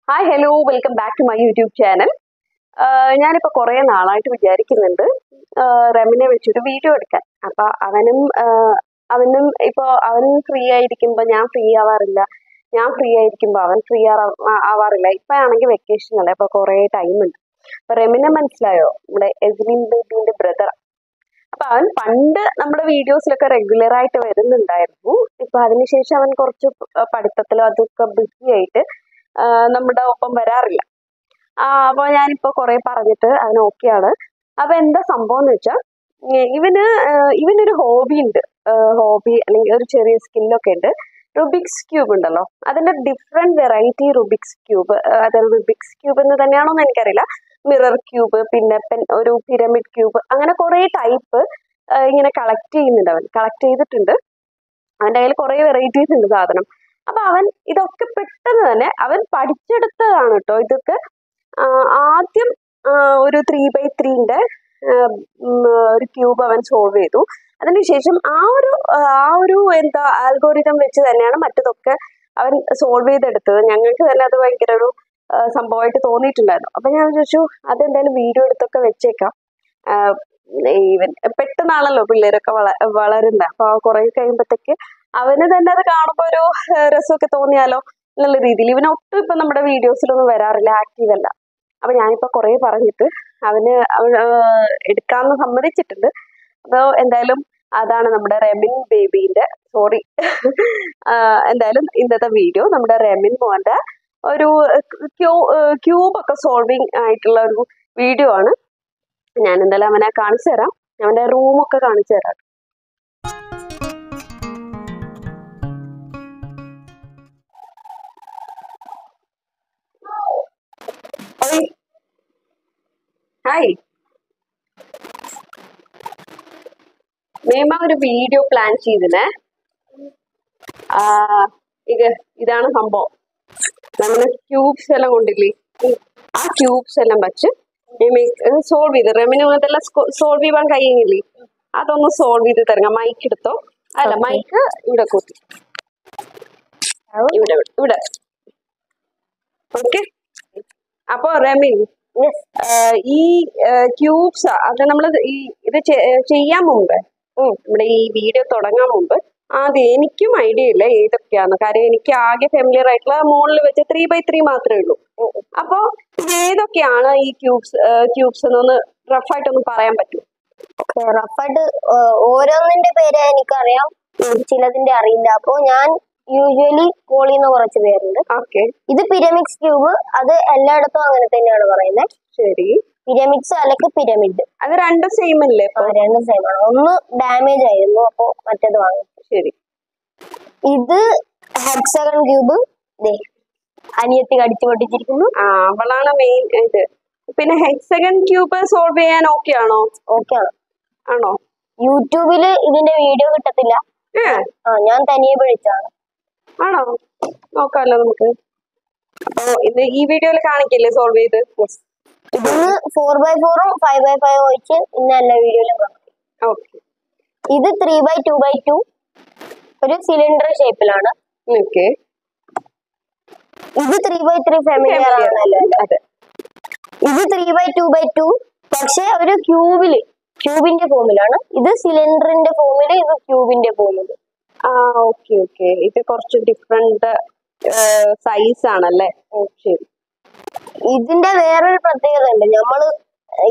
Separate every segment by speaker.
Speaker 1: Hi, hello, welcome back to my YouTube channel. ഞാനിപ്പോൾ കുറേ നാളായിട്ട് വിചാരിക്കുന്നുണ്ട് റെമിനെ വെച്ചൊരു വീഡിയോ എടുക്കാൻ. അപ്പോൾ അവനും ഇപ്പോൾ അവൻ ഫ്രീ ആയിരിക്കുമ്പോൾ ഞാൻ ഫ്രീ ആവാറില്ല, ഞാൻ ഫ്രീ ആയിരിക്കുമ്പോൾ അവൻ ഫ്രീ ആവാറില്ല. ഇപ്പം ആണെങ്കിൽ വെക്കേഷൻ അല്ലേ, അപ്പോൾ കുറേ ടൈം ഉണ്ട്. അപ്പോൾ റെമിനെ മനസ്സിലായോ? നമ്മുടെ എസ്ലിൻ ബേബീൻ്റെ ബ്രദർ. അപ്പൊ അവൻ പണ്ട് നമ്മുടെ വീഡിയോസിലൊക്കെ റെഗുലർ ആയിട്ട് വരുന്നുണ്ടായിരുന്നു. ഇപ്പൊ അതിനുശേഷം അവൻ കുറച്ച് പഠിത്തത്തിലും അതൊക്കെ ബിസി ആയിട്ട് നമ്മുടെ ഒപ്പം വരാറില്ല. അപ്പൊ ഞാനിപ്പോ കുറെ പറഞ്ഞിട്ട് അവൻ ഓക്കെയാണ്. അപ്പൊ എന്താ സംഭവം എന്ന് വെച്ചാൽ ഇവനൊരു ഹോബി ഉണ്ട്, ഹോബി അല്ലെങ്കിൽ ഒരു ചെറിയ സ്കില്ലൊക്കെ ഉണ്ട്. റുബിക്സ് ക്യൂബ് ഉണ്ടല്ലോ, അതിന്റെ ഡിഫറെന്റ് വെറൈറ്റി റുബിക്സ് ക്യൂബ്, അതായത് റുബിക്സ് ക്യൂബ് എന്ന് തന്നെയാണോ എന്ന് എനിക്കറിയില്ല. മിറർ ക്യൂബ്, പിന്നെ ഒരു പിരമിഡ് ക്യൂബ്, അങ്ങനെ കുറെ ടൈപ്പ് ഇങ്ങനെ കളക്ട് ചെയ്തിട്ടുണ്ട്. അവൻ്റെ കയ്യിൽ കുറെ വെറൈറ്റീസ് ഉണ്ട് സാധനം. അപ്പൊ അവൻ ഇതൊക്കെ പെട്ടെന്ന് തന്നെ അവൻ പഠിച്ചെടുത്തതാണ് കേട്ടോ. ഇതൊക്കെ ആദ്യം ഒരു 3x3 ഒരു ക്യൂബ് അവൻ സോൾവ് ചെയ്തു. അതിനുശേഷം ആ ഒരു എന്താ ആൽഗോരിതം വെച്ച് തന്നെയാണ് മറ്റതൊക്കെ അവൻ സോൾവ് ചെയ്തെടുത്തത്. ഞങ്ങൾക്ക് തന്നെ അത് ഭയങ്കര ഒരു സംഭവമായിട്ട് തോന്നിയിട്ടുണ്ടായിരുന്നു. അപ്പൊ ഞാൻ വിചാരിച്ചു അതെന്തായാലും വീഡിയോ എടുത്തൊക്കെ വെച്ചേക്കാം. ഈവൻ പെട്ടെന്നാണല്ലോ പിള്ളേരൊക്കെ വളരുന്നത്. അപ്പൊ കുറെ കഴിയുമ്പോഴത്തേക്ക് അവന് തന്നെ അത് കാണുമ്പോൾ ഒരു രസമൊക്കെ തോന്നിയാലോ എന്നുള്ള രീതിയിൽ. ഇവന് ഒട്ടും ഇപ്പൊ നമ്മുടെ വീഡിയോസിലൊന്നും വരാറില്ല, ആക്റ്റീവ് അല്ല. അപ്പൊ ഞാനിപ്പോ കുറെ പറഞ്ഞിട്ട് അവൻ എടുക്കാമെന്ന് സമ്മതിച്ചിട്ടുണ്ട്. അപ്പൊ എന്തായാലും അതാണ് നമ്മുടെ റെമിൻ ബേബീന്റെ എന്തായാലും ഇന്നത്തെ വീഡിയോ നമ്മുടെ റെമിൻ മോന്റെ ഒരു ക്യൂബ് ഒക്കെ സോൾവിങ് ആയിട്ടുള്ള ഒരു വീഡിയോ ആണ്. ഞാൻ എന്തായാലും അവനെ കാണിച്ചു തരാം, അവന്റെ റൂമൊക്കെ കാണിച്ചു തരാം. ഹായ്, മേമ ഒരു വീഡിയോ പ്ലാൻ ചെയ്തിനെ. ഇതാണ് സംഭവം. നമ്മള് ക്യൂബ്സ് എല്ലാം കൊണ്ടില്ലേ, ആ ക്യൂബ്സ് എല്ലാം വെച്ച് സോൾവ് ചെയ്ത് റെമിന് അതെല്ലാം സോൾവ് ചെയ്യാൻ കഴിയുന്നില്ലേ, അതൊന്ന് സോൾവ് ചെയ്ത് തരാം. മൈക്ക് എടുത്തോ, അല്ല മൈക്ക് ഇവിടെ കൂട്ടി, ഇവിടെ ഓക്കെ. അപ്പൊ റെമിൻ, ഈ ക്യൂബ്സ് അത് നമ്മൾ ഇത് ചെയ്യാൻ മുമ്പ്, നമ്മുടെ ഈ വീഡിയോ തുടങ്ങാൻ മുമ്പ് ആദ്യം എനിക്കും ഐഡിയ ഇല്ല ഏതൊക്കെയാന്ന്. കാര്യം എനിക്ക് ആകെ ഫെമിലിയർ ആയിട്ടുള്ള മുകളിൽ വെച്ച 3x3 മാത്രമേ ഉള്ളൂ. അപ്പൊ ഏതൊക്കെയാണ് ഈ ക്യൂബ്സ് എന്നൊന്ന് റഫായിട്ടൊന്ന് പറയാൻ പറ്റും?
Speaker 2: റഫായിട്ട് ഓരോന്നിന്റെ പേര് എനിക്കറിയാം, ചിലതിന്റെ അറിയില്ല. അപ്പൊ ഞാൻ യൂഷ്വലി കോൾ ചെയ്യുന്ന കുറച്ച് പേരുണ്ട്. ഇത് പിരമിഡ്സ് ക്യൂബ്, അത് എല്ലായിടത്തും അങ്ങനെ തന്നെയാണ് പറയുന്നത്.
Speaker 1: ശരി,
Speaker 2: പിരമിഡ്സ് അല്ലെങ്കിൽ പിരമിഡ്,
Speaker 1: അത് രണ്ടും സെയിം അല്ലേ?
Speaker 2: രണ്ടും സെയിം ആണ്. ഒന്ന് ഡാമേജ് ആയിരുന്നു, അപ്പൊ മറ്റേത് വാങ്ങും.
Speaker 1: ശരി,
Speaker 2: ഇത് ഹെക്സഗൺ ക്യൂബ്, അനിയത്തി കടിച്ചു പൊട്ടിച്ചിരിക്കുന്നു.
Speaker 1: അവളാണ് മെയിൻ ഇത്. പിന്നെ ഹെക്സഗൺ ക്യൂബ് സോൾവ് ചെയ്യാൻ ഓക്കെ ആണോ?
Speaker 2: ഓക്കെ ആണ്.
Speaker 1: ആണോ?
Speaker 2: യൂട്യൂബില് ഇതിന്റെ വീഡിയോ കിട്ടത്തില്ല, ഞാൻ തനിയെ പഠിച്ചാണ്.
Speaker 1: ആണോ? നോക്കാമല്ലോ നമുക്ക്. ഇത് ഈ വീഡിയോയിൽ കാണിക്കില്ലേ സോൾവ് ചെയ്ത്?
Speaker 2: ഇതിന് 4x4ഉം 5x5 വെച്ച് ഇന്ന എല്ലാ വീഡിയോയിലും കാണാം. ഇത് 3x2x2 ഒരു സിലിണ്ടർ ഷേപ്പിലാണ്. ഇത് 3x3 ഫെമിലിയർ ആണല്ലോ. ഇത് 3x2x2 പക്ഷെ ഒരു ക്യൂബിന്റെ ഫോമിലാണ്. ഇത് സിലിണ്ടറിന്റെ ഫോമില്, ഇത് ക്യൂബിന്റെ ഫോമില്.
Speaker 1: ഇത് കുറച്ച് ഡിഫറെന്റ് സൈസ് ആണല്ലേ? ശരി.
Speaker 2: ഇതിന്റെ വേറൊരു പ്രത്യേകത ഉണ്ട്.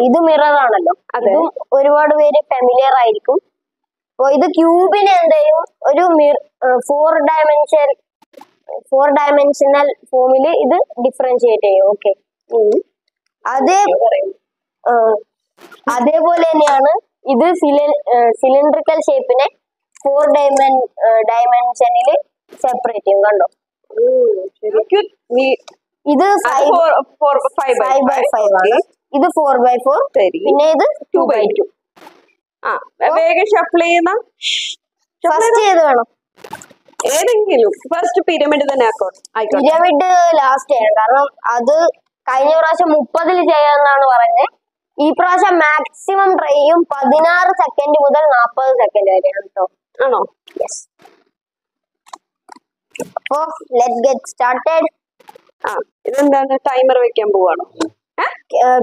Speaker 2: ഇത് മിറർ ആണല്ലോ, അതും ഒരുപാട് പേര് ഫെമിലിയർ ആയിരിക്കും. അപ്പൊ ഇത് ക്യൂബിന് എന്തെയും ഒരു 4 ഡയമെൻഷനൽ ഫോമില് ഇത് ഡിഫറൻഷിയേറ്റ് ചെയ്യും. ഓക്കെ, അതേപോലെ തന്നെയാണ് ഇത് സിലിണ്ടറിക്കൽ ഷേപ്പിനെ 4 ഡയമെൻഷനില് സെപ്പറേറ്റ് ചെയ്യും. കണ്ടോ? ഇത് 5x5 ആണ്, ഇത് 4x4, പിന്നെ ഇത് 2x2.
Speaker 1: വേഗം ഷഫിൾ ചെയ്യുന്ന
Speaker 2: ഫസ്റ്റ് ചെയ്ത് വേണം.
Speaker 1: ഏതെങ്കിലും ഫസ്റ്റ് പിരമിഡ് തന്നെ
Speaker 2: പിരമിഡ് ലാസ്റ്റ് ചെയ്യാം, കാരണം അത് കഴിഞ്ഞ പ്രാവശ്യം 30 ചെയ്യാന്നാണ് പറഞ്ഞത്. ഈ പ്രാവശ്യം മാക്സിമം ട്രൈ ചെയ്യും 16 സെക്കൻഡ് മുതൽ 40 സെക്കൻഡ് വരെയാണ് കേട്ടോ.
Speaker 1: ആണോ?
Speaker 2: യെസ്. അപ്പോ ലെറ്റ്സ് ഗെറ്റ് സ്റ്റാർട്ടഡ്.
Speaker 1: ഇതെന്താണ് ടൈമർ വെക്കാൻ പോവാണോ?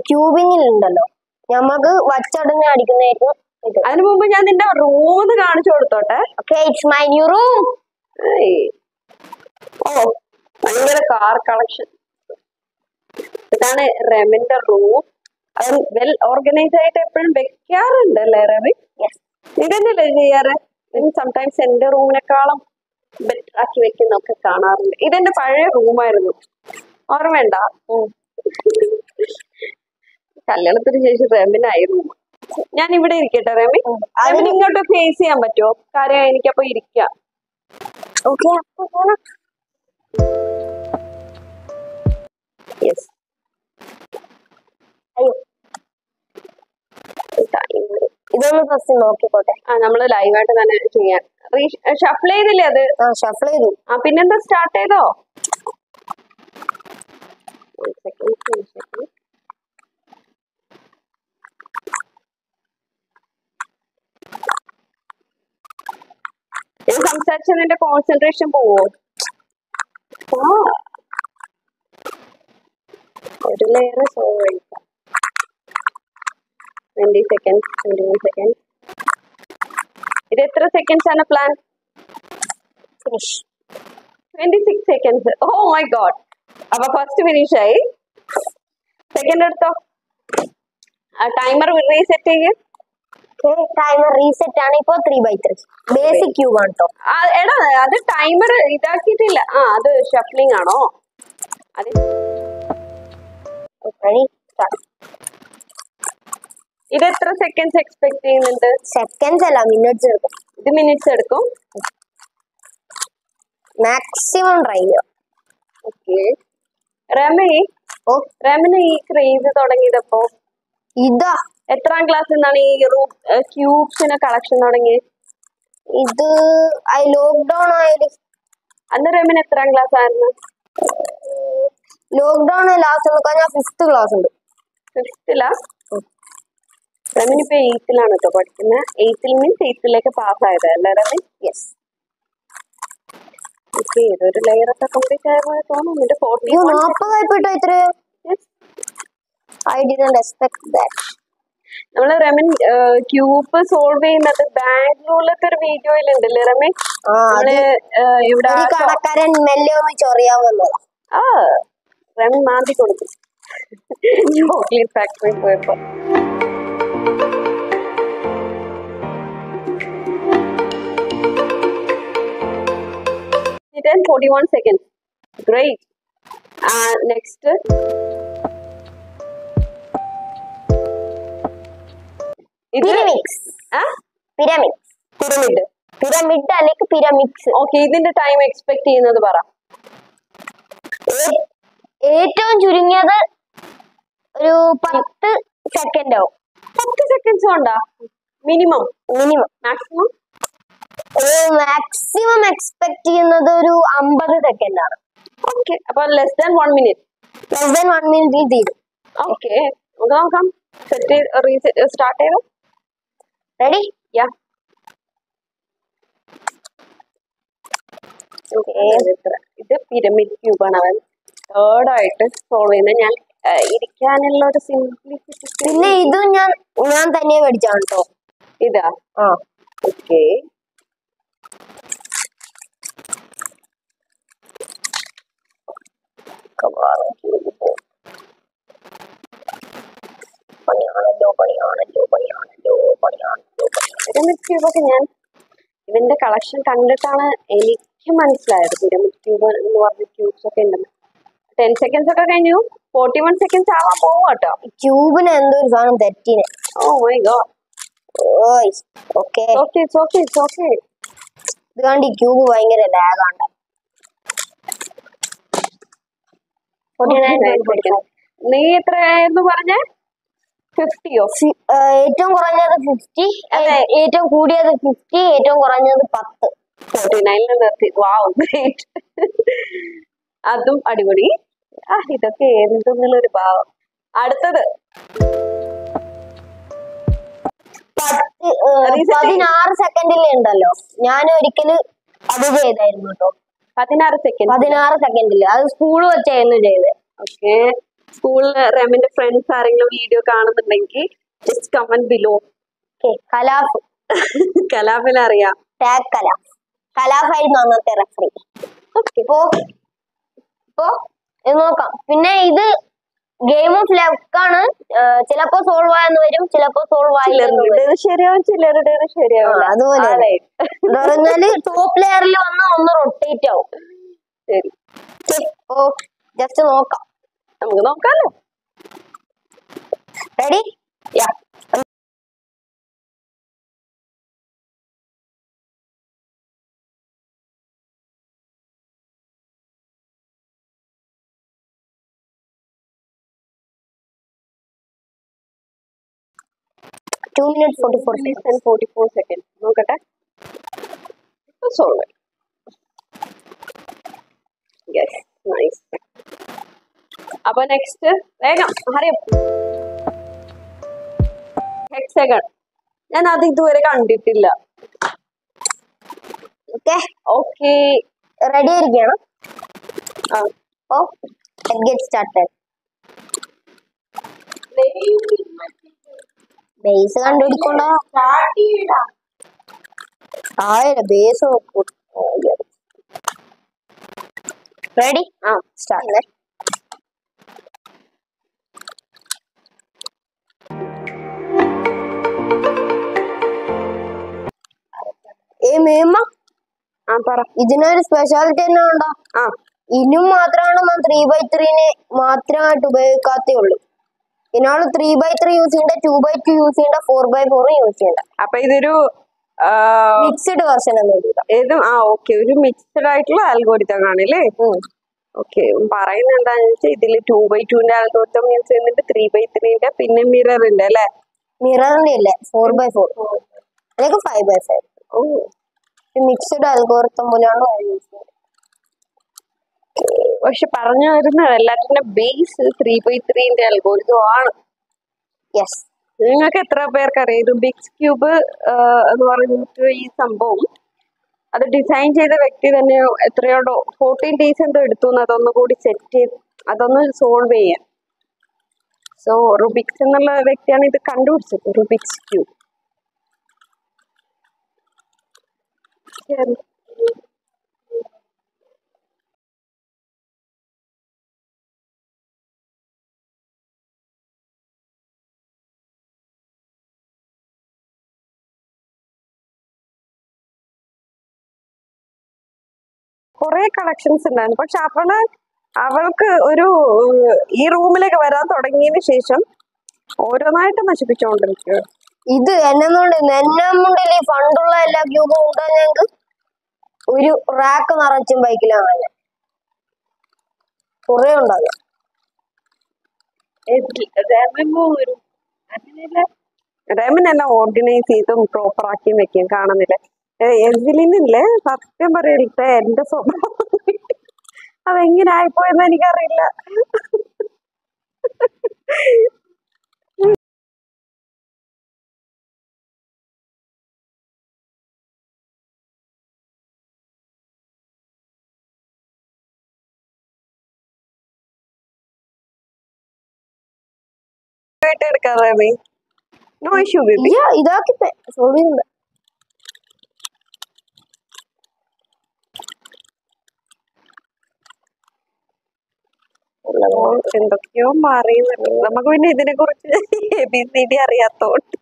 Speaker 2: ക്യൂബിങ്ങിൽ ഉണ്ടല്ലോ നമുക്ക് വച്ചടഞ്ഞ് അടിക്കുന്നതായിരിക്കും ഇത്.
Speaker 1: അതിനു മുമ്പ് ഞാൻ നിന്റെ റൂം കാണിച്ചു കൊടുത്തോട്ടെ.
Speaker 2: It's my new room.
Speaker 1: Oh ഭയങ്കര കാർ കളക്ഷൻ. ഇതാണ് റെമിന്റെ റൂം. അത് വെൽ ഓർഗനൈസ് ആയിട്ട് എപ്പോഴും വെക്കാറുണ്ട് അല്ലേ റെമി? ഇതന്നെയല്ലേ ചെയ്യാറ്? സംടൈംസ് എന്റെ റൂമിനെക്കാളും ബെറ്റർ ആക്കി വെക്കുന്നൊക്കെ കാണാറുണ്ട്. ഇതെന്റെ പഴയ റൂമായിരുന്നു, ഓർമ്മയുണ്ട? കല്യാണത്തിന് ശേഷം റെമിനായി റൂം. ഞാൻ ഇവിടെ ഇരിക്കട്ടെ റെമി? അതിന് ഇങ്ങോട്ട് ഫേസ് ചെയ്യാൻ പറ്റുമോ? കാര്യം എനിക്കപ്പോ ഇരിക്കാം. യെസ്.
Speaker 2: ഇതൊന്ന് ഫസ്റ്റ് നോക്കിക്കോട്ടെ.
Speaker 1: നമ്മള് ലൈവായിട്ട് തന്നെ ചെയ്യാൻ ഷഫിൾ ചെയ്തില്ലേ അത്?
Speaker 2: ഷഫിൾ ചെയ്തു.
Speaker 1: പിന്നെന്താ സ്റ്റാർട്ട് ചെയ്തോ? സംസാരിച്ച നിന്റെ കോൺസെൻട്രേഷൻ പോവോ? ഒരു ലെയർ സോൾവ് ചെയ്യിക്കാം. 20 seconds, 21 seconds. ഇത് എത്ര സെക്കൻഡ്സ് ആണ് plan? 26 seconds. Oh my god. അപ്പൊ ഫസ്റ്റ് ഫിനിഷ് ആയി. സെക്കൻഡ് എടുത്തോ. ടൈമർ റീസെറ്റ് ചെയ്യും.
Speaker 2: ടൈമർ റീസെറ്റ് ആണ്. ഇപ്പൊ 3/3 ബേസിക് ക്യൂബ് ആണ് കേട്ടോ.
Speaker 1: എടാ അത് ടൈമർ ഇതാക്കിയിട്ടില്ല. അത് ഷഫ്ലിംഗ് ആണോ? അത് ഇത് എത്ര സെക്കൻഡ്സ് എക്സ്പെക്ട് ചെയ്യുന്നുണ്ട്?
Speaker 2: സെക്കൻഡ്സ് അല്ല, മിനിറ്റ്സ് എടുക്കും.
Speaker 1: ഇത് മിനിറ്റ്സ് എടുക്കും.
Speaker 2: മാക്സിമം ട്രൈ ചെയ്യാം.
Speaker 1: ഓക്കെ റെമിന് ഈ ക്രേസ് തുടങ്ങിയതപ്പോ
Speaker 2: ഇതാ
Speaker 1: എത്രാം ക്ലാസ്സിൽ നിന്നാണ് ഈ ക്യൂബ്സിന്റെ കളക്ഷൻ തുടങ്ങിയത്?
Speaker 2: ഇത് ലോക്ക്ഡൌൺ ആയാലും.
Speaker 1: അന്ന് റെമിന് എത്രാം ക്ലാസ് ആയിരുന്നു?
Speaker 2: ലോക്ക്ഡൌൺ ലാസ്റ്റ് ഞാൻ 5th ക്ലാസ് ഉണ്ട്.
Speaker 1: 5th റെമിനിപ്പോ 8th കേട്ടോ പഠിക്കുന്നത്. 8th മീൻസ് 8th പാസ് അല്ലേ റെമിൻ?
Speaker 2: യെസ്.
Speaker 1: ഓക്കെ, ഇതൊരു ലെയർ ഒക്കെ കംപ്ലീറ്റ് ആയപോലെ തോന്നുന്നു.
Speaker 2: 40 ഇത്ര. I didn't expect that.
Speaker 1: നമ്മള് റെമിൻ ക്യൂബ് സോൾവ് ചെയ്യുന്നത് ബാംഗ്ലൂരിലത്തെ ഒരു വീഡിയോയിലുണ്ടല്ലേ റെമിൻ?
Speaker 2: ഇവിടെ കടക്കാരൻ മെല്ലെ ഒന്ന് ചൊറിയാവുന്നതാ.
Speaker 1: റെമിൻ മാന്തി കൊടുക്കും ചോക്ലേറ്റ് ഫാക്ടറി പോയപ്പോ. It is 41 seconds. Great. Next.
Speaker 2: Pyramid അല്ലെങ്കിൽ പിരമിക്സ്.
Speaker 1: ഓക്കെ, ഇതിന്റെ ടൈം എക്സ്പെക്ട് ചെയ്യുന്നത് പറ.
Speaker 2: ഏറ്റവും ചുരുങ്ങിയത് ഒരു 10 സെക്കൻഡ് ആവും.
Speaker 1: 10 സെക്കൻഡ്സ് കൊണ്ടാ? Minimum maximum?
Speaker 2: മാക്സിമം എക്സ്പെക്ട് ചെയ്യുന്നത് ഒരു 50 സെക്കൻഡ് ആണ്.
Speaker 1: ഓക്കെ, അപ്പൊ ലെസ് ദാൻ 1 minute.
Speaker 2: തീരും.
Speaker 1: ഓക്കെ, നോക്കാം. സ്റ്റാർട്ട് ചെയ്തോ.
Speaker 2: റെഡി?
Speaker 1: യാ. ഇത് പിരമിഡ് ക്യൂബ് ആണ്. അവൻ തേർഡ് ആയിട്ട് സോൾവ് ചെയ്യുന്നത്. ഞാൻ ഇരിക്കാനുള്ള ഒരു സിംപ്ലിസിറ്റി.
Speaker 2: പിന്നെ ഇതും ഞാൻ തന്നെ മേടിച്ചാണ് കേട്ടോ.
Speaker 1: ഇതാ? ഓക്കെ. പിരമിഡ് ക്യൂബൊക്കെ ഞാൻ ഇതിന്റെ കളക്ഷൻ കണ്ടിട്ടാണ് എനിക്ക് മനസ്സിലായത്. പിരമിഡ് ക്യൂബ് എന്ന് പറഞ്ഞ ക്യൂബ്സ് ഒക്കെ ഉണ്ടെന്ന്. 10 seconds ഒക്കെ കഴിഞ്ഞു. 41 seconds ആവാൻ പോവാട്ടോ.
Speaker 2: ക്യൂബിന് എന്തോ ഒരു സാധനം തെറ്റിന്.
Speaker 1: Oh my god.
Speaker 2: ഇത് കണ്ട് ഈ ക്യൂബ് ഭയങ്കര ലാഗാണ്.
Speaker 1: നീ എത്രയായിരുന്നു പറഞ്ഞേ? 50യോ?
Speaker 2: ഏറ്റവും കുറഞ്ഞത് 50, ഏറ്റവും കൂടിയത് 50, ഏറ്റവും കുറഞ്ഞത് 10.
Speaker 1: 49 നിർത്തി. വാവ്, ഗ്രേറ്റ്. അതും അടിപൊളി. ഇതൊക്കെ എന്തെന്നുള്ളൊരു ഭാവം. അടുത്തത്
Speaker 2: 16 സെക്കൻഡിൽ ഉണ്ടല്ലോ. ഞാൻ ഒരിക്കല് അത് ചെയ്തായിരുന്നു കേട്ടോ.
Speaker 1: 16 സെക്കൻഡ്.
Speaker 2: 16 സെക്കൻഡില് അത് സ്പൂൺ വെച്ചായിരുന്നു ചെയ്തത്.
Speaker 1: ഓക്കെ. സ്കൂളിൽ റെമിന്റെ ഫ്രണ്ട്സ് ആരെങ്കിലും വീഡിയോ കാണുന്നുണ്ടെങ്കിൽ ജസ്റ്റ് കമന്റ് ബിലോ.
Speaker 2: കലാഫ്.
Speaker 1: കലാഫിനെ അറിയാം.
Speaker 2: ടാഗ് കലാഫ്. കലാഫായിരുന്നു അന്നത്തെ റെഫറി. ഇപ്പോ നോക്കാം. പിന്നെ ഇത് ഗെയിം ഓഫ് ലക്ക് ആണ്. ചിലപ്പോ സോൾവ് ആയെന്ന് വരും, ചിലപ്പോ സോൾവ് ആയില്ലെന്ന്
Speaker 1: ശരിയാവും, ചിലരുടെ ശരിയാവും.
Speaker 2: അതുപോലെ പറഞ്ഞാല് ടോപ്പ് ലെയറിൽ വന്ന ഒന്ന് റൊട്ടേറ്റ് ആവും.
Speaker 1: ശരി,
Speaker 2: ജസ്റ്റ് നോക്കാം.
Speaker 1: നമുക്ക് നോക്കാലോ.
Speaker 2: Ready? Yeah. Two minutes
Speaker 1: 44 seconds. നോക്കട്ടെ. സോൾവ്. Yes, nice. അപ്പൊ നെക്സ്റ്റ് വേഗം അറിയാം. ഹെക്സഗൺ ഞാൻ അത് ഇതുവരെ കണ്ടിട്ടില്ല.
Speaker 2: ഓക്കെ, റെഡി ആയിരിക്കണം. Get started. ബേസ് കണ്ടുപിടിക്കണ്ട. Base ready? സ്റ്റാർട്ട്. ഇതിനൊരു സ്പെഷ്യാലിറ്റി തന്നെ ഉണ്ടോ? ഇനും മാത്രമാണ് 3x3 മാത്രമായിട്ട് ഉപയോഗിക്കാത്തേ ഉള്ളൂ. ഇതിനാണ് 3x3 യൂസ് ചെയ്യണ്ട, 2x2 യൂസ് ചെയ്യണ്ട, 4x4 യൂസ് ചെയ്യണ്ട.
Speaker 1: അപ്പൊ ഇതൊരു
Speaker 2: മിക്സ്ഡ് വെർഷൻ
Speaker 1: ഓക്കെ, ഒരു മിക്സ്ഡ് ആയിട്ടുള്ള അൽഗോരിതം ആണല്ലേ. ഓക്കെ, പറയുന്നത് എന്താന്ന് വെച്ചാൽ ഇതില് 2x2 അൽഗോരിതം യൂസ് ചെയ്യുന്നുണ്ട്, 3x3 പിന്നെ മിററിന്റെ അല്ലെ.
Speaker 2: മിററിന്റെ ഇല്ലേ, 4x4 അല്ലെങ്കിൽ 5x5. മിക്സ്ഡ് അൽഗോരിതം പോലെയാണ് യൂസ് ചെയ്യുന്നത്.
Speaker 1: പക്ഷെ പറഞ്ഞു വരുന്നത് എല്ലാത്തിന്റെ ബേസ് 3x3 അൽഗോരിതം ആണ്.
Speaker 2: യെസ്.
Speaker 1: നിങ്ങൾക്ക് എത്ര പേർക്ക് അറിയാം റുബിക്സ് ക്യൂബ് എന്ന് പറഞ്ഞിട്ട് ഈ സംഭവം അത് ഡിസൈൻ ചെയ്ത വ്യക്തി തന്നെ എത്രയോ 14 days എന്തോ എടുത്തു അതൊന്നും കൂടി സെറ്റ് ചെയ്ത് അതൊന്ന് സോൾവ് ചെയ്യാൻ. സോ റുബിക്സ് എന്നുള്ള വ്യക്തിയാണ് ഇത് കണ്ടുപിടിച്ചത്, റുബിക്സ് ക്യൂബ്. ശരി, കുറെ കളക്ഷൻസ് ഉണ്ടായിരുന്നു. പക്ഷെ അവൾക്ക് ഒരു ഈ റൂമിലേക്ക് വരാൻ തുടങ്ങിയതിന് ശേഷം ഓരോന്നായിട്ട് നശിപ്പിച്ചുകൊണ്ടിരിക്കുക.
Speaker 2: ഇത് എന്നുണ്ടെങ്കിൽ ഫണ്ടുള്ള എല്ലാ ക്യൂബും ഉണ്ടാ ഞങ്ങൾക്ക് ഒരു റാക്ക് നിറച്ചും ബൈക്കിലാണ് കുറെ ഉണ്ടാകും.
Speaker 1: റെമിനെല്ലാം ഓർഗനൈസ് ചെയ്തും പ്രോപ്പർ ആക്കിയും വെക്കും, കാണുന്നില്ലേ. എവിലിനില്ലേ സത്യം പറയട്ടെ, എന്റെ സ്വഭാവം അതെങ്ങനെ ആയിപ്പോയെന്ന് എനിക്കറിയില്ല. എടുക്കാതെ നോ ഇഷ്യൂ
Speaker 2: ഇതാക്കി സോൾവ് ചെയ്യുന്നുണ്ട്.
Speaker 1: എന്തൊക്കെയോ മാറിയുന്നുണ്ട്. നമുക്ക് പിന്നെ ഇതിനെ കുറിച്ച് ABCD അറിയാത്തോണ്ട്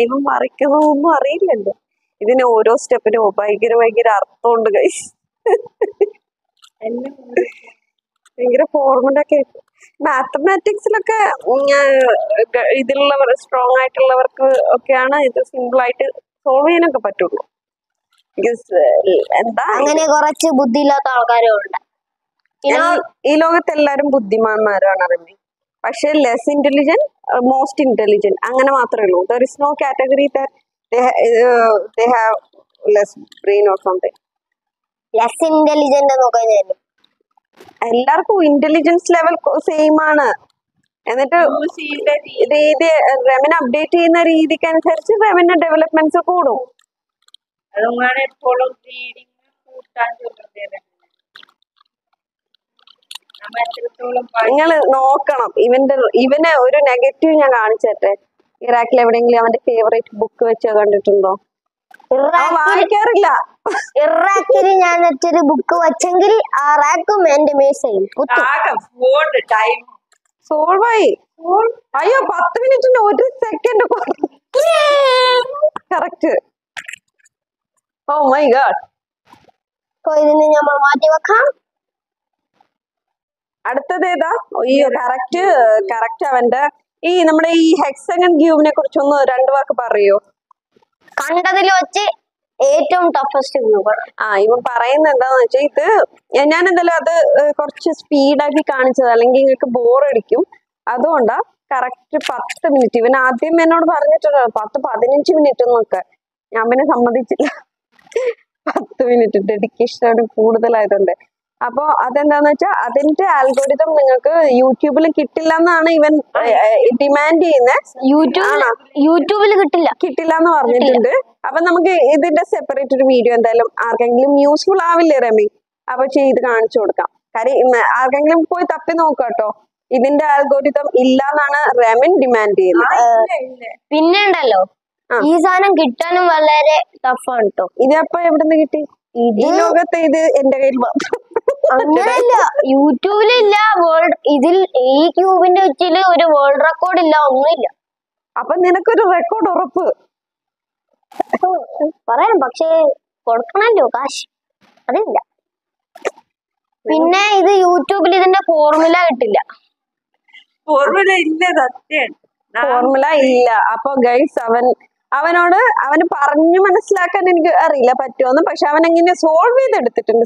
Speaker 1: ഇവ മറിക്കുന്നതൊന്നും അറിയില്ലല്ലോ. ഇതിന് ഓരോ സ്റ്റെപ്പിനും ഭയങ്കര അർത്ഥമുണ്ട് കൈസ്. ഭയങ്കര ഫോർമുല ഒക്കെ. മാത്തമാറ്റിക്സിലൊക്കെ ഇതിലുള്ളവർ സ്ട്രോങ് ആയിട്ടുള്ളവർക്ക് ഒക്കെയാണ് ഇത് സിമ്പിൾ ആയിട്ട് സോൾവ് ചെയ്യാനൊക്കെ പറ്റുള്ളൂ. എന്താ
Speaker 2: അങ്ങനെ കുറച്ച് ബുദ്ധിയില്ലാത്ത ആൾക്കാരും ഉണ്ട്.
Speaker 1: ഈ ലോകത്ത് എല്ലാരും ബുദ്ധിമാന്മാരാണ് അറിഞ്ഞത്. പക്ഷെ ലെസ് ഇന്റലിജന്റ്, മോസ്റ്റ് ഇന്റലിജന്റ് അങ്ങനെ മാത്രമേ ഉള്ളൂ. There is no category they have less brain or something.
Speaker 2: Less intelligent നോക്കാൻ
Speaker 1: എല്ലാവർക്കും ഇന്റലിജൻസ് ലെവൽ സെയിം ആണ്. എന്നിട്ട് രീതി റെമിനെ അപ്ഡേറ്റ് ചെയ്യുന്ന രീതിക്ക് അനുസരിച്ച് റെമിന്റെ ഡെവലപ്മെന്റ്സ് കൂടും. നിങ്ങള് നോക്കണം. ഇവനെ ഒരു നെഗറ്റീവ് ഞാൻ കാണിച്ചേട്ടെ. ഇറാഖിൽ എവിടെയെങ്കിലും അവന്റെ ഫേവറേറ്റ് ബുക്ക് വെച്ച് കണ്ടിട്ടുണ്ടോ? വായിക്കാറില്ല.
Speaker 2: ഇറാഖിൽ ഞാൻ വെച്ചൊരു ബുക്ക് വെച്ചെങ്കിൽ ആ റാക്കും എന്റെ മേശയിൽ
Speaker 1: സോൾവ് ആയി. അയ്യോ 10 മിനിറ്റിന് 1 second correct. Oh my god.
Speaker 2: ഇതിന് നമ്മൾ മാറ്റി വെക്കാം.
Speaker 1: അടുത്തത് ഏതാ? അയ്യോ കറക്റ്റ് അവന്റെ നമ്മുടെ ഈ ഹെക്സഗൺ ക്യൂബിനെ കുറിച്ചൊന്ന് 2 വാക്ക് പറയോ?
Speaker 2: കണ്ടതിൽ വെച്ച് ഏറ്റവും ടഫസ്റ്റ് ക്യൂബ്.
Speaker 1: ഇവൻ പറയുന്നത് എന്താന്ന് വെച്ചാൽ ഇത് ഞാൻ എന്തായാലും അത് കുറച്ച് സ്പീഡാക്കി കാണിച്ചത്, അല്ലെങ്കിൽ നിങ്ങൾക്ക് ബോറടിക്കും. അതുകൊണ്ടാ കറക്റ്റ് 10 മിനിറ്റ്. ഇവൻ ആദ്യം എന്നോട് പറഞ്ഞിട്ടുണ്ടോ 10-15 മിനിറ്റ് എന്നൊക്കെ. ഞാൻ പിന്നെ സമ്മതിച്ചില്ല. 10 മിനിറ്റ് ഡെഡിക്കേഷൻ കൂടുതലായതുകൊണ്ട്. അപ്പൊ അതെന്താന്ന് വെച്ചാൽ അതിന്റെ ആൽഗോരിതം നിങ്ങൾക്ക് യൂട്യൂബിൽ കിട്ടില്ല എന്നാണ് ഇവൻ ഡിമാൻഡ് ചെയ്യുന്നത്.
Speaker 2: യൂട്യൂബിൽ കിട്ടില്ല
Speaker 1: എന്ന് പറഞ്ഞിട്ടുണ്ട്. അപ്പൊ നമുക്ക് ഇതിന്റെ സെപ്പറേറ്റ് ഒരു വീഡിയോ എന്തായാലും ആർക്കെങ്കിലും യൂസ്ഫുൾ ആവില്ലേ റമി? അപ്പൊ ചെയ്ത് കാണിച്ചു കൊടുക്കാം. കാര്യം ആർക്കെങ്കിലും പോയി തപ്പി നോക്കാട്ടോ. ഇതിന്റെ ആൽഗോരിതം ഇല്ല എന്നാണ് റമിൻ ഡിമാൻഡ് ചെയ്യുന്നത്.
Speaker 2: പിന്നെ ഉണ്ടല്ലോ ഈ സാധനം കിട്ടാനും വളരെ ടഫാണ് കേട്ടോ.
Speaker 1: ഇതപ്പോ എവിടുന്ന് കിട്ടി? ഈ ലോകത്ത് ഇത് എന്റെ കയ്യിൽ മാത്രം.
Speaker 2: അങ്ങനെയല്ല, യൂട്യൂബിലില്ല. ഇതിൽ ഈ ക്യൂബിന്റെ വെച്ചില് ഒരു വേൾഡ് റെക്കോർഡ് ഇല്ല, ഒന്നുമില്ല.
Speaker 1: അപ്പൊ നിനക്കൊരു റെക്കോർഡ് ഉറപ്പ്
Speaker 2: പറയാം, പക്ഷെ കൊടുക്കണല്ലോ കാശ്, അതില്ല. പിന്നെ ഇത് യൂട്യൂബിൽ ഇതിന്റെ ഫോർമുല കിട്ടില്ല.
Speaker 1: ഫോർമുല ഇല്ല. അപ്പൊ ഗൈസ് അവനോട് പറഞ്ഞു മനസ്സിലാക്കാൻ എനിക്ക് അറിയില്ല പറ്റുമെന്ന്. പക്ഷെ അവൻ എങ്ങനെ സോൾവ് ചെയ്തെടുത്തിട്ടുണ്ട്.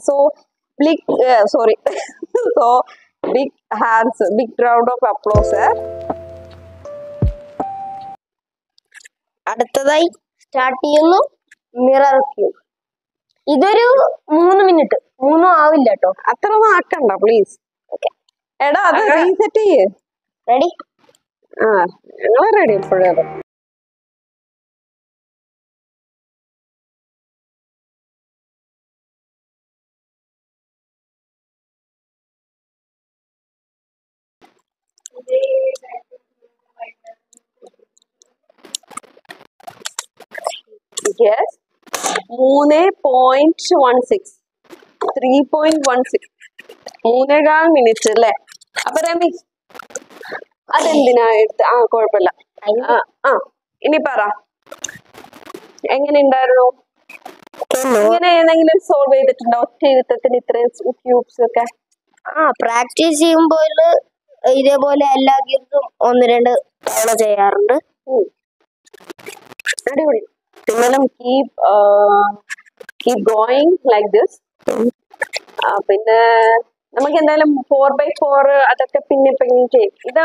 Speaker 1: Big hands, big round of applause.
Speaker 2: അടുത്തതായി സ്റ്റാർട്ട് ചെയ്യുന്നു മിറർ ക്യൂബ്. ഇതൊരു 3 മിനിറ്റ്, 3 ആവില്ല കേട്ടോ.
Speaker 1: അത്ര ഒന്നും ആക്കണ്ട പ്ലീസ്. എടാ അത് റീസെറ്റ് ചെയ്യേ.
Speaker 2: റെഡി?
Speaker 1: ഞങ്ങള് റെഡി ഇപ്പോഴേ. Yes, 3.16 3.1 മിനിറ്റ് അല്ലേ? അപ്പൊ രമി അതെന്തിനാ എടുത്ത്? കുഴപ്പമില്ല. ഇനി പറ, എങ്ങനെ ഉണ്ടായിരുന്നു? ഇങ്ങനെ ഏതെങ്കിലും സോൾവ് ചെയ്തിട്ടുണ്ടോ ഒറ്റ ഇരുത്തത്തിന് ഇത്രയും ക്യൂബ്സ് ഒക്കെ?
Speaker 2: പ്രാക്ടീസ് ചെയ്യുമ്പോൾ ഇതേപോലെ എല്ലാ ക്യൂബ്സും 1-2 തവണ ചെയ്യാറുണ്ട്.
Speaker 1: അടിപൊളി. എന്നാലും കീപ് ഗോയിങ് ലൈക്ക് ദിസ്. പിന്നെ നമുക്ക് എന്തായാലും 4x4 അതൊക്കെ പിന്നെ ചെയ്യും. ഇത്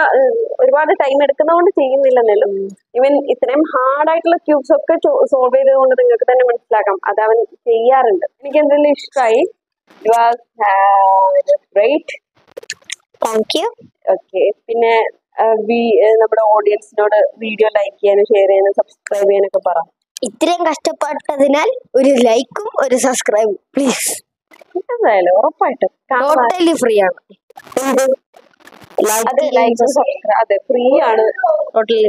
Speaker 1: ഒരുപാട് ടൈം എടുക്കുന്നതുകൊണ്ട് ചെയ്യുന്നില്ലെന്നല്ലോ. ഇവൻ ഇത്രയും ഹാർഡായിട്ടുള്ള ക്യൂബ്സ് ഒക്കെ സോൾവ് ചെയ്തതുകൊണ്ട് നിങ്ങൾക്ക് തന്നെ മനസ്സിലാക്കാം അത് അവൻ ചെയ്യാറുണ്ട്. എനിക്ക് എന്തായാലും ഇഷ്ടമായി. You are great.
Speaker 2: Thank you.
Speaker 1: Okay. പിന്നെ നമ്മുടെ ഓഡിയൻസിനോട് വീഡിയോ ലൈക്ക് ചെയ്യാനും ഷെയർ ചെയ്യാനും സബ്സ്ക്രൈബ് ചെയ്യാനൊക്കെ പറ.
Speaker 2: ഇത്രയും കഷ്ടപ്പെട്ടതിനാൽ ഒരു ലൈക്കും ഒരു സബ്സ്ക്രൈബും പ്ലീസ്.
Speaker 1: എന്തായാലും ഉറപ്പായിട്ടും
Speaker 2: ടോട്ടലി ഫ്രീ ആണ്.
Speaker 1: അതെ ഫ്രീ ആണ്.
Speaker 2: ടോട്ടലി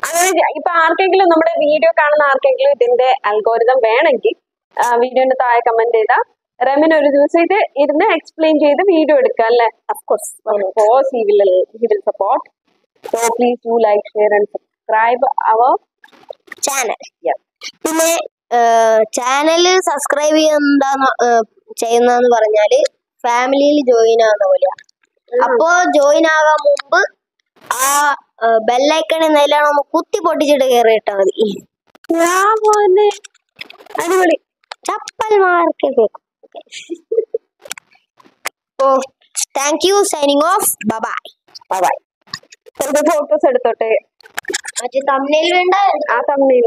Speaker 1: അങ്ങനെ ഇപ്പൊ ആർക്കെങ്കിലും നമ്മുടെ വീഡിയോ കാണുന്ന ആർക്കെങ്കിലും ഇതിന്റെ അൽഗോരിതം വേണമെങ്കിൽ വീഡിയോന്റെ താഴെ കമന്റ് ചെയ്താൽ റമിന് ഒരു ദിവസം ഇത് ഇരുന്ന് എക്സ്പ്ലെയിൻ ചെയ്ത് വീഡിയോ എടുക്കാം അല്ലേ?
Speaker 2: Of course
Speaker 1: he will support. So please do like, share and subscribe our
Speaker 2: channel. പിന്നെ ചാനൽ സബ്സ്ക്രൈബ് ചെയ്യുന്നതെന്ന് പറഞ്ഞാല് ഫാമിലിയിൽ ജോയിൻ ആവുന്ന പോലെയാ. അപ്പോ ജോയിൻ ആകാൻ മുമ്പ് ആ ബെല്ലൈക്കൺ എന്തെല്ലാം നമ്മൾ കുത്തി പൊട്ടിച്ചിട്ട് കയറിയിട്ടാ മതി.
Speaker 1: അടിപൊളി
Speaker 2: chappal mark. Thank you. Signing off. Bye bye.
Speaker 1: Photos എടുത്തോട്ടെ.
Speaker 2: മറ്റേ തമ്മിൽ വേണ്ട.
Speaker 1: ആ തമ്മിൽ